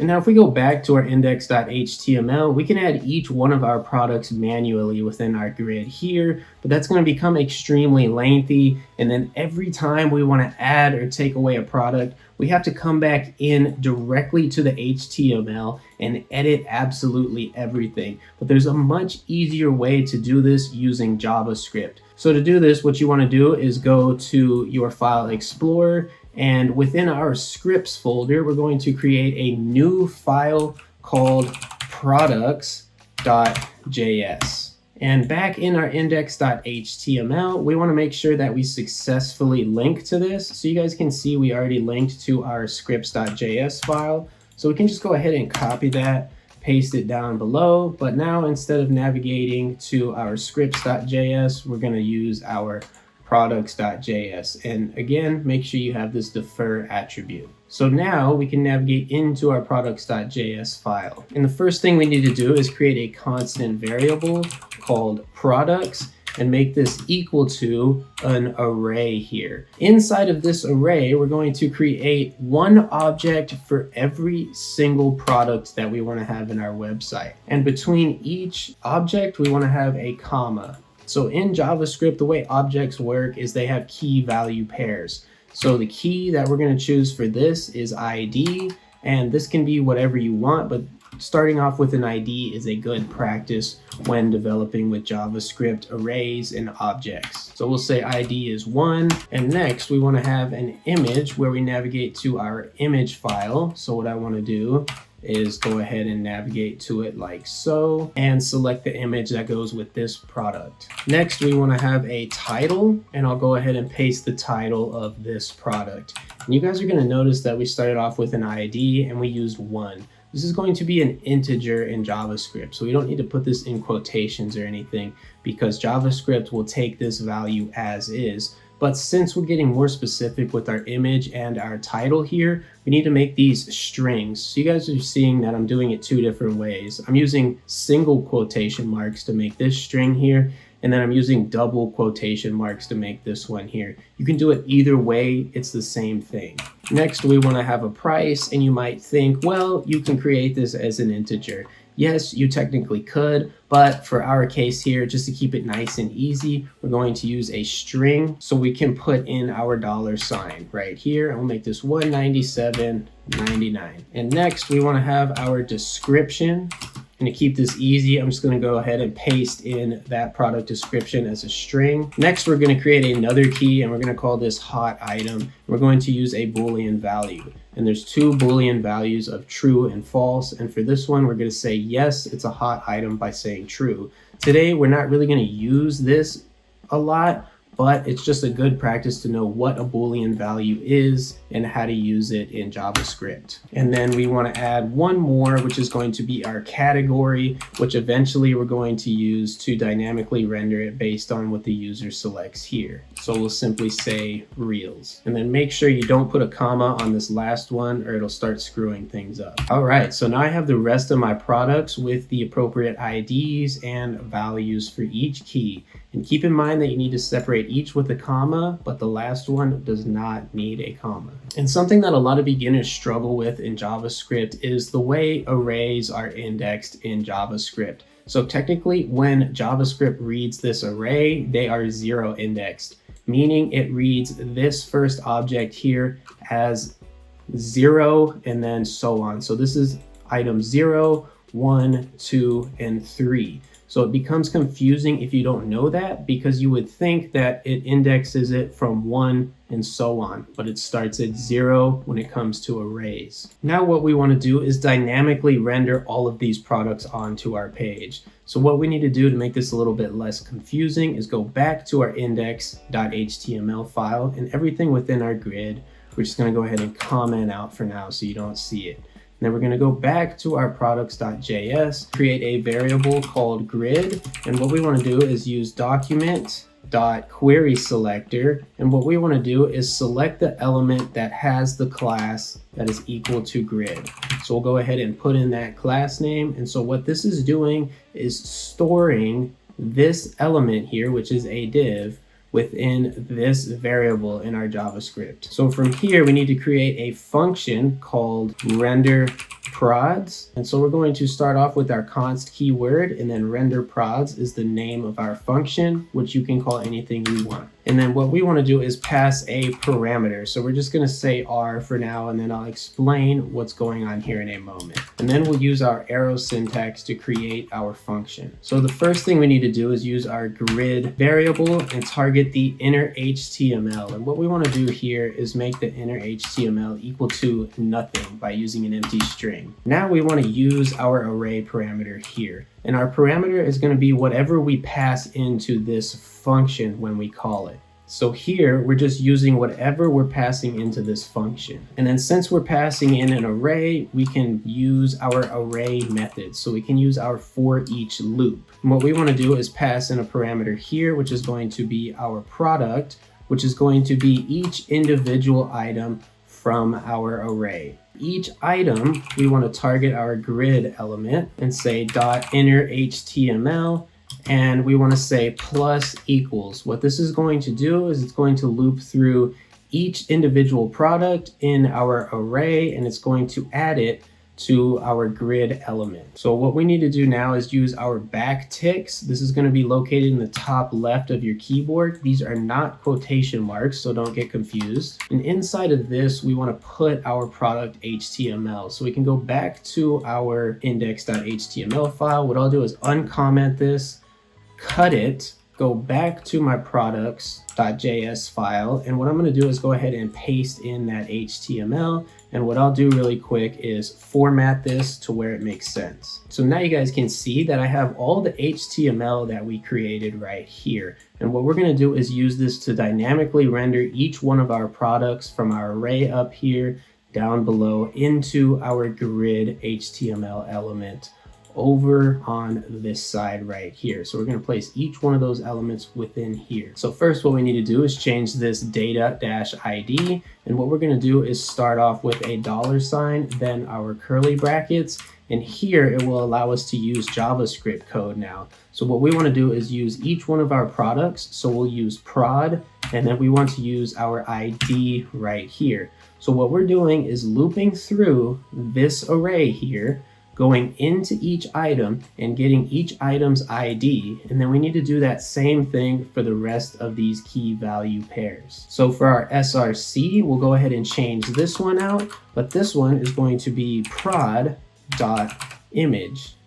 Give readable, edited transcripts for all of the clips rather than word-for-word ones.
And now if we go back to our index.html, we can add each one of our products manually within our grid here, but that's going to become extremely lengthy. And then every time we want to add or take away a product, we have to come back in directly to the HTML and edit absolutely everything. But there's a much easier way to do this using JavaScript. So to do this, what you want to do is go to your File Explorer, and within our scripts folder, we're going to create a new file called products.js. And back in our index.html, we want to make sure that we successfully link to this. So you guys can see we already linked to our scripts.js file. So we can just go ahead and copy that, paste it down below. But now instead of navigating to our scripts.js, we're going to use our products.js. And again, make sure you have this defer attribute. So now we can navigate into our products.js file. And the first thing we need to do is create a constant variable called products and make this equal to an array here. Inside of this array, we're going to create one object for every single product that we want to have in our website. And between each object, we want to have a comma. So in JavaScript, the way objects work is they have key value pairs. So the key that we're going to choose for this is ID, and this can be whatever you want, but starting off with an ID is a good practice when developing with JavaScript arrays and objects. So we'll say ID is 1, and next we want to have an image where we navigate to our image file. So what I want to do is go ahead and navigate to it like so and select the image that goes with this product. Next, we want to have a title, and I'll go ahead and paste the title of this product. And you guys are going to notice that we started off with an ID and we used 1. This is going to be an integer in JavaScript, so we don't need to put this in quotations or anything because JavaScript will take this value as is. But since we're getting more specific with our image and our title here, we need to make these strings. So you guys are seeing that I'm doing it two different ways. I'm using single quotation marks to make this string here, and then I'm using double quotation marks to make this one here. You can do it either way, it's the same thing. Next, we want to have a price, and you might think, well, you can create this as an integer. Yes, you technically could, but for our case here, just to keep it nice and easy, we're going to use a string so we can put in our $sign right here, and we'll make this $197.99. And next, we want to have our description. And to keep this easy, I'm just going to go ahead and paste in that product description as a string. Next, we're going to create another key, and we're going to call this hot item. We're going to use a Boolean value. And there's two Boolean values of true and false. And for this one, we're going to say, yes, it's a hot item by saying true. Today, we're not really going to use this a lot, but it's just a good practice to know what a Boolean value is and how to use it in JavaScript. And then we want to add one more, which is going to be our category, which eventually we're going to use to dynamically render it based on what the user selects here. So we'll simply say Reels. And then make sure you don't put a comma on this last one or it'll start screwing things up. All right, so now I have the rest of my products with the appropriate IDs and values for each key. And keep in mind that you need to separate each with a comma, but the last one does not need a comma. And something that a lot of beginners struggle with in JavaScript is the way arrays are indexed in JavaScript. So technically, when JavaScript reads this array, they are 0 indexed, meaning it reads this first object here as 0 and then so on. So this is item 0, 1, 2, and 3. So it becomes confusing if you don't know that, because you would think that it indexes it from 1 and so on, but it starts at 0 when it comes to arrays. Now what we want to do is dynamically render all of these products onto our page. So what we need to do to make this a little bit less confusing is go back to our index.html file, and everything within our grid, we're just going to go ahead and comment out for now so you don't see it. Then we're going to go back to our products.js, create a variable called grid, and what we want to do is use document.querySelector, and what we want to do is select the element that has the class that is equal to grid. So we'll go ahead and put in that class name, and so what this is doing is storing this element here, which is a div, within this variable in our JavaScript. So from here, we need to create a function called render prods. And so we're going to start off with our const keyword, and then render prods is the name of our function, which you can call anything you want. And then what we want to do is pass a parameter. So we're just going to say R for now, and then I'll explain what's going on here in a moment. And then we'll use our arrow syntax to create our function. So the first thing we need to do is use our grid variable and target the inner HTML. And what we want to do here is make the inner HTML equal to nothing by using an empty string. Now we want to use our array parameter here. And our parameter is going to be whatever we pass into this function when we call it. So here we're just using whatever we're passing into this function. And then since we're passing in an array, we can use our array method. So we can use our for each loop. And what we want to do is pass in a parameter here, which is going to be our product, which is going to be each individual item from our array. Each item, we want to target our grid element and say .inner HTML, and we want to say plus equals. What this is going to do is it's going to loop through each individual product in our array, and it's going to add it to our grid element. So what we need to do now is use our backticks. This is going to be located in the top left of your keyboard. These are not quotation marks, so don't get confused. And inside of this, we want to put our product HTML. So we can go back to our index.html file. What I'll do is uncomment this, cut it, go back to my products.js file, and what I'm going to do is go ahead and paste in that HTML. And what I'll do really quick is format this to where it makes sense. So now you guys can see that I have all the HTML that we created right here. And what we're going to do is use this to dynamically render each one of our products from our array up here down below into our grid HTML element over on this side right here. So we're going to place each one of those elements within here. So first what we need to do is change this data-id, and what we're going to do is start off with a $, then our curly brackets, and here it will allow us to use JavaScript code now. So what we want to do is use each one of our products. So we'll use prod, and then we want to use our ID right here. So what we're doing is looping through this array here, going into each item and getting each item's ID. And then we need to do that same thing for the rest of these key value pairs. So for our src, we'll go ahead and change this one out, but this one is going to be prod.image.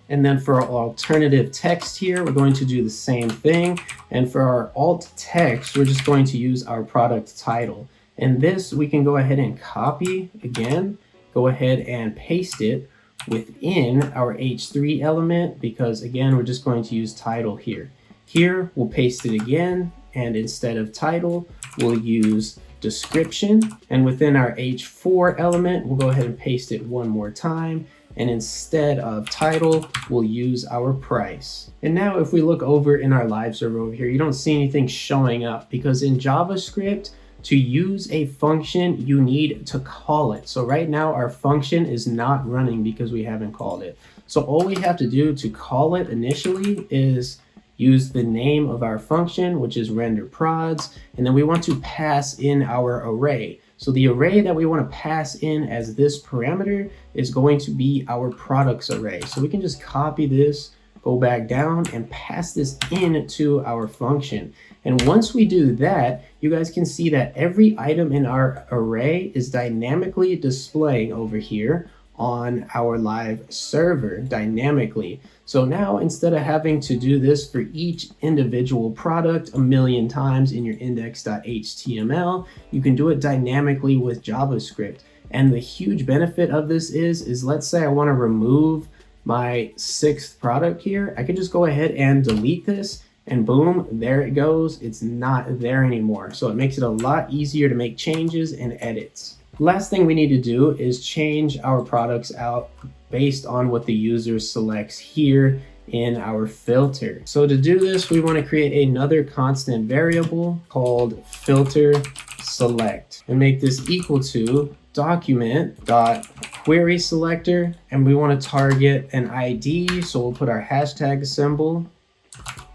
And then for our alternative text here, we're going to do the same thing. And for our alt text, we're just going to use our product title. And this we can go ahead and copy again, go ahead and paste it within our H3 element, because again, we're just going to use title here. Here, we'll paste it again, and instead of title, we'll use description. And within our H4 element, we'll go ahead and paste it one more time. And instead of title, we'll use our price. And now if we look over in our live server over here, you don't see anything showing up, because in JavaScript, to use a function, you need to call it. So right now our function is not running because we haven't called it. So all we have to do to call it initially is use the name of our function, which is render prods, and then we want to pass in our array. So the array that we want to pass in as this parameter is going to be our products array. So we can just copy this, go back down, and pass this into our function. And once we do that, you guys can see that every item in our array is dynamically displaying over here on our live server dynamically. So now instead of having to do this for each individual product a million times in your index.html, you can do it dynamically with JavaScript. And the huge benefit of this is let's say I want to remove my 6th product here. I can just go ahead and delete this, and boom, there it goes. It's not there anymore. So it makes it a lot easier to make changes and edits. Last thing we need to do is change our products out based on what the user selects here in our filter. So to do this, we want to create another constant variable called filter select and make this equal to document.query selector, and we want to target an ID. So we'll put our hashtag symbol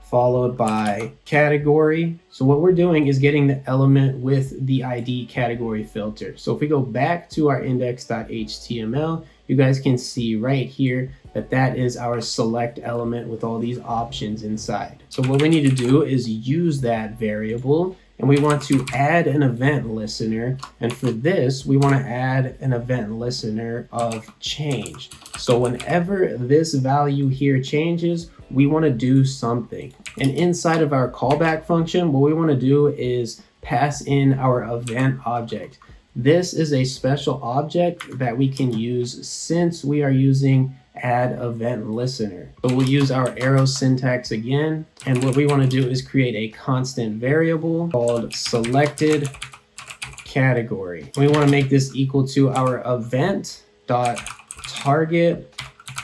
followed by category. So what we're doing is getting the element with the ID category filter. So if we go back to our index.html, you guys can see right here that that is our select element with all these options inside. So what we need to do is use that variable, and we want to add an event listener. And for this, we want to add an event listener of change. So whenever this value here changes, we want to do something. And inside of our callback function, what we want to do is pass in our event object. This is a special object that we can use since we are using add event listener. So we'll use our arrow syntax again, and what we want to do is create a constant variable called selected category. We want to make this equal to our event dot target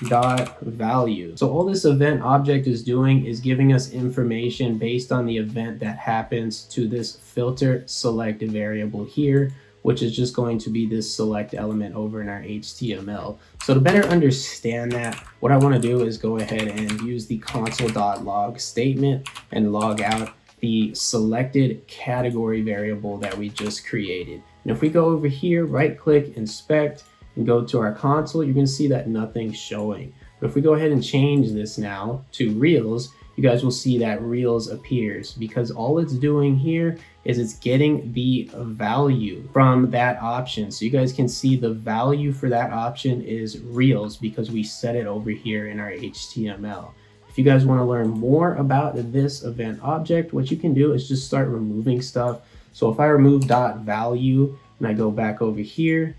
dot value. So all this event object is doing is giving us information based on the event that happens to this filter select variable here, which is just going to be this select element over in our HTML. So to better understand that, what I want to do is go ahead and use the console.log statement and log out the selected category variable that we just created. And if we go over here, right click, inspect, and go to our console, you're going to see that nothing's showing. But if we go ahead and change this now to Reels, you guys will see that Reels appears, because all it's doing here is it's getting the value from that option. So you guys can see the value for that option is Reels because we set it over here in our HTML. If you guys want to learn more about this event object, what you can do is just start removing stuff. So if I remove .value and I go back over here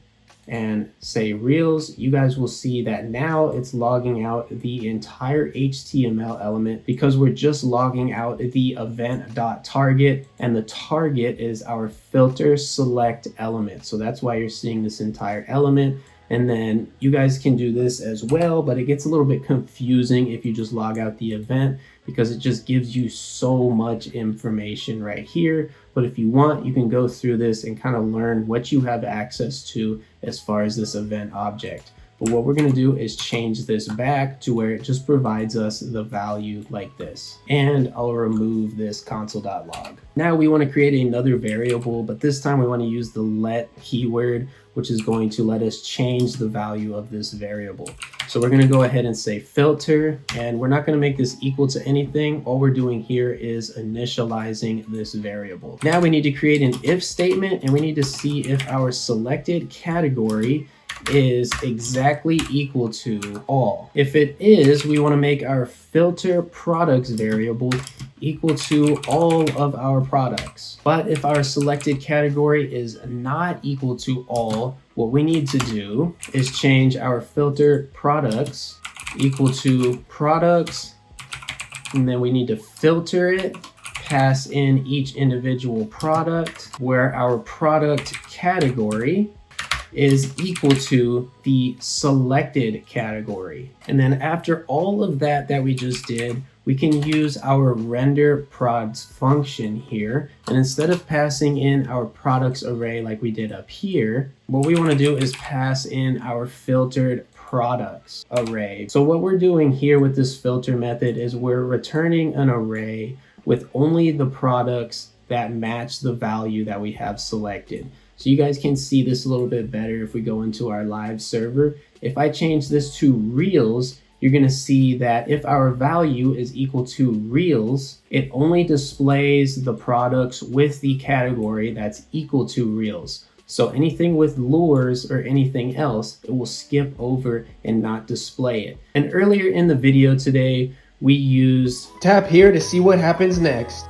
and say Reels, you guys will see that now it's logging out the entire HTML element because we're just logging out the event.target, and the target is our filter select element. So that's why you're seeing this entire element. And then you guys can do this as well, but it gets a little bit confusing if you just log out the event because it just gives you so much information right here. But if you want, you can go through this and kind of learn what you have access to as far as this event object. But what we're going to do is change this back to where it just provides us the value like this. And I'll remove this console.log. Now we want to create another variable, but this time we want to use the let keyword, which is going to let us change the value of this variable. So we're going to go ahead and say filter, and we're not going to make this equal to anything. All we're doing here is initializing this variable. Now we need to create an if statement, and we need to see if our selected category is exactly equal to all. If it is, we want to make our filter products variable equal to all of our products. But if our selected category is not equal to all, what we need to do is change our filter products equal to products, and then we need to filter it, pass in each individual product where our product category is equal to the selected category. And then after all of that we just did, we can use our render prods function here. And instead of passing in our products array like we did up here, what we want to do is pass in our filtered products array. So what we're doing here with this filter method is we're returning an array with only the products that match the value that we have selected. So you guys can see this a little bit better if we go into our live server. If I change this to Reels, you're going to see that if our value is equal to Reels, it only displays the products with the category that's equal to Reels. So anything with lures or anything else, it will skip over and not display it. And earlier in the video today, we used tap here to see what happens next.